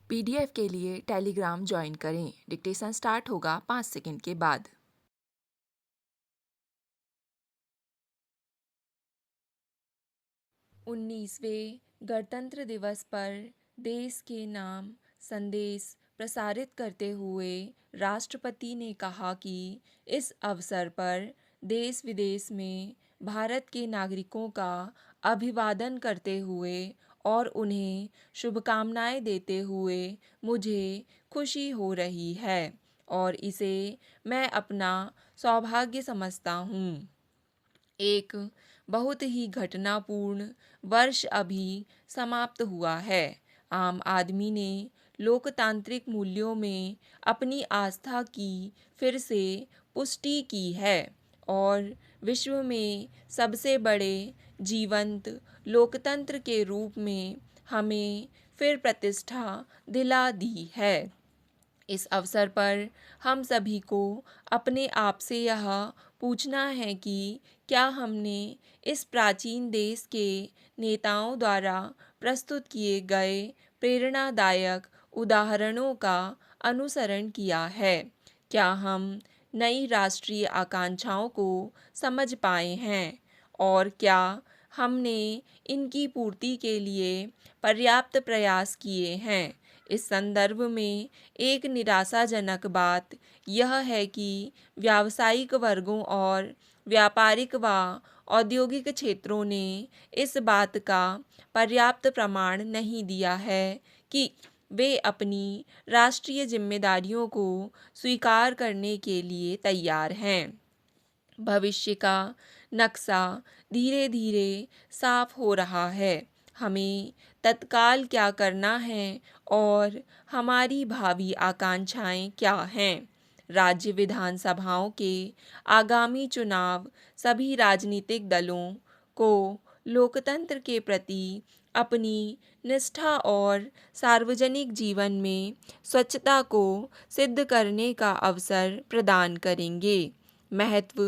PDF के लिए Telegram join करें। डिक्टेशन स्टार्ट होगा 5 सेकंड के बाद। 19वें गणतंत्र दिवस पर देश के नाम संदेश प्रसारित करते हुए राष्ट्रपति ने कहा कि इस अवसर पर देश विदेश में भारत के नागरिकों का अभिवादन करते हुए और उन्हें शुभकामनाएं देते हुए मुझे खुशी हो रही है और इसे मैं अपना सौभाग्य समझता हूँ। एक बहुत ही घटनापूर्ण वर्ष अभी समाप्त हुआ है। आम आदमी ने लोकतांत्रिक मूल्यों में अपनी आस्था की फिर से पुष्टि की है और विश्व में सबसे बड़े जीवंत लोकतंत्र के रूप में हमें फिर प्रतिष्ठा दिला दी है। इस अवसर पर हम सभी को अपने आप से यह पूछना है कि क्या हमने इस प्राचीन देश के नेताओं द्वारा प्रस्तुत किए गए प्रेरणादायक उदाहरणों का अनुसरण किया है? क्या हम नई राष्ट्रीय आकांक्षाओं को समझ पाए हैं और क्या हमने इनकी पूर्ति के लिए पर्याप्त प्रयास किए हैं? इस संदर्भ में एक निराशाजनक बात यह है कि व्यावसायिक वर्गों और व्यापारिक व औद्योगिक क्षेत्रों ने इस बात का पर्याप्त प्रमाण नहीं दिया है कि वे अपनी राष्ट्रीय जिम्मेदारियों को स्वीकार करने के लिए तैयार हैं। भविष्य का नक्शा धीरे धीरे साफ हो रहा है। हमें तत्काल क्या करना है और हमारी भावी आकांक्षाएं क्या हैं? राज्य विधानसभाओं के आगामी चुनाव सभी राजनीतिक दलों को लोकतंत्र के प्रति अपनी निष्ठा और सार्वजनिक जीवन में स्वच्छता को सिद्ध करने का अवसर प्रदान करेंगे। महत्व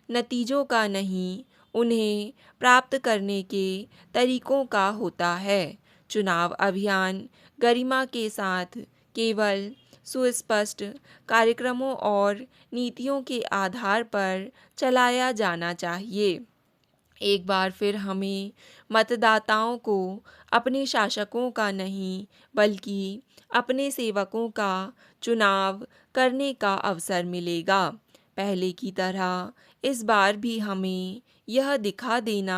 नतीजों का नहीं, उन्हें प्राप्त करने के तरीकों का होता है। चुनाव अभियान गरिमा के साथ केवल सुस्पष्ट कार्यक्रमों और नीतियों के आधार पर चलाया जाना चाहिए। एक बार फिर हमें मतदाताओं को अपने शासकों का नहीं बल्कि अपने सेवकों का चुनाव करने का अवसर मिलेगा। पहले की तरह इस बार भी हमें यह दिखा देना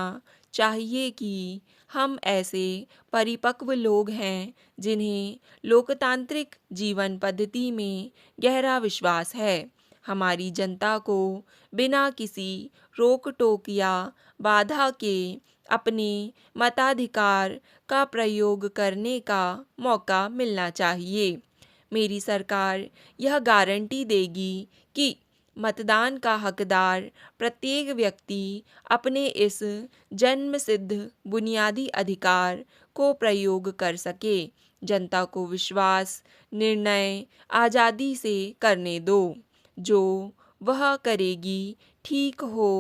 चाहिए कि हम ऐसे परिपक्व लोग हैं जिन्हें लोकतांत्रिक जीवन पद्धति में गहरा विश्वास है। हमारी जनता को बिना किसी रोक टोक या बाधा के अपने मताधिकार का प्रयोग करने का मौका मिलना चाहिए। मेरी सरकार यह गारंटी देगी कि मतदान का हकदार प्रत्येक व्यक्ति अपने इस जन्मसिद्ध बुनियादी अधिकार को प्रयोग कर सके। जनता को विश्वास निर्णय आज़ादी से करने दो। जो वह करेगी ठीक हो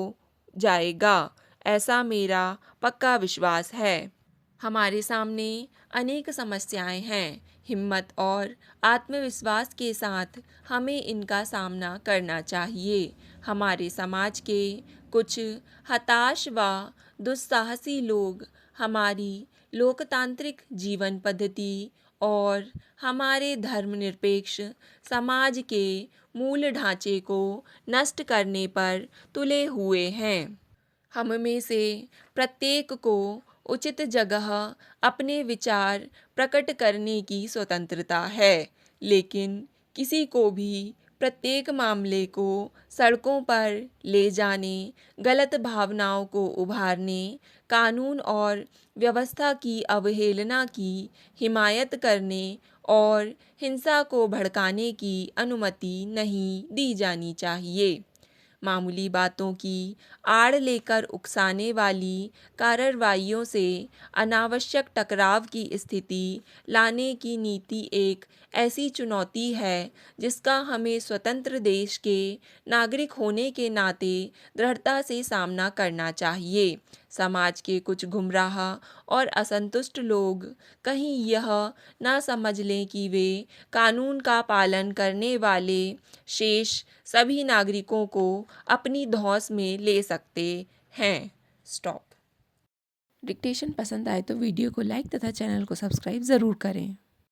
जाएगा, ऐसा मेरा पक्का विश्वास है। हमारे सामने अनेक समस्याएं हैं। हिम्मत और आत्मविश्वास के साथ हमें इनका सामना करना चाहिए। हमारे समाज के कुछ हताश व दुस्साहसी लोग हमारी लोकतांत्रिक जीवन पद्धति और हमारे धर्मनिरपेक्ष समाज के मूल ढांचे को नष्ट करने पर तुले हुए हैं। हम में से प्रत्येक को उचित जगह अपने विचार प्रकट करने की स्वतंत्रता है, लेकिन किसी को भी प्रत्येक मामले को सड़कों पर ले जाने, गलत भावनाओं को उभारने, कानून और व्यवस्था की अवहेलना की हिमायत करने और हिंसा को भड़काने की अनुमति नहीं दी जानी चाहिए। मामूली बातों की आड़ लेकर उकसाने वाली कार्रवाइयों से अनावश्यक टकराव की स्थिति लाने की नीति एक ऐसी चुनौती है जिसका हमें स्वतंत्र देश के नागरिक होने के नाते दृढ़ता से सामना करना चाहिए। समाज के कुछ गुमराह और असंतुष्ट लोग कहीं यह ना समझ लें कि वे कानून का पालन करने वाले शेष सभी नागरिकों को अपनी धौंस में ले सकते हैं। स्टॉप। डिक्टेशन पसंद आए तो वीडियो को लाइक तथा चैनल को सब्सक्राइब ज़रूर करें।